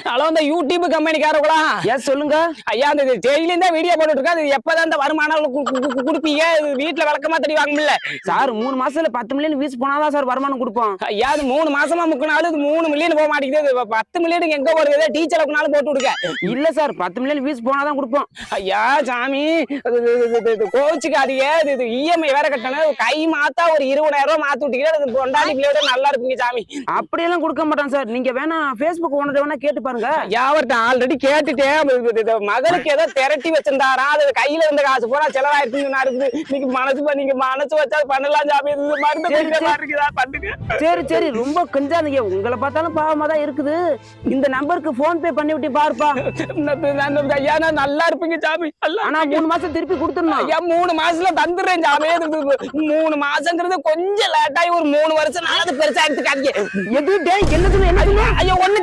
Hello, இந்த YouTube கம்பெனிக்காரங்களா? S சொல்லுங்க. ஐயா, அந்த டெய்லியும் தான் வீடியோ போட்டுட்டு இருக்கா. அது எப்பதான் இந்த வருமானம் குடுப்பீங்க? வீட்டுல விளக்கமா தடி வாங்கல சார் 3 மாசத்துல 10 மில்லியன் வியூஸ் போனாதான் சார் வருமானம் கொடுப்போம். ஐயா, அது 3 மாசமா முக்கினாலும் இது 3 மில்லியன் போக மாட்டேங்குது. 10 மில்லியன் எங்க போறது? டீச்சர் அளவுக்குனாலும் போட்டு விடுங்க. இல்ல சார் 10 மில்லியன் வியூஸ் போனாதான் கொடுப்போம். ஐயா சாமி, கோச்சுக்காதீங்க. இது இஎம்ஐ வேற கட்டணும். கை மாத்தா ஒரு 20,000 ரூபாய் மாத்தி விட்டீங்கன்னா கொண்டாடி பிள்ளையோட நல்லா இருப்பீங்க சாமி. அப்படியெல்லாம் கொடுக்க மாட்டான் சார். நீங்க வேணா Facebook ஓனர் வேணா கேட்டு பாருங்க. யாவர்ட்ட ஆல்ரெடி கேட்டுட்டேன். மகளுக்கு ஏதோ திரட்டி வச்சிருந்தாரா, அது கையில இருந்த காசு போனா செலவாயிருக்குன்னு நீங்க மனசு வச்சா பண்ணலாம் சாமி. பண்ணுங்க. சரி சரி, ரொம்ப கஞ்சாதீங்க. உங்களை பார்த்தாலும் பாவமா தான் இருக்குது. இந்த நம்பருக்கு போன் பே பண்ணி விட்டு பாருப்பா. ஐயா, நான் நல்லா இருப்பீங்க சாமி. ஆனா 3 மாசம் திருப்பி கொடுத்துடணும். ஐயா, 3 மாசத்துல தந்துடுறேன் சாமி. 3 மாசங்கிறது கொஞ்சம் லேட்டாகி ஒரு 3 வருஷம் நான் அது பெருசா எடுத்துக்காதீங்க. எது என்னது? ஐயா, ஒண்ணு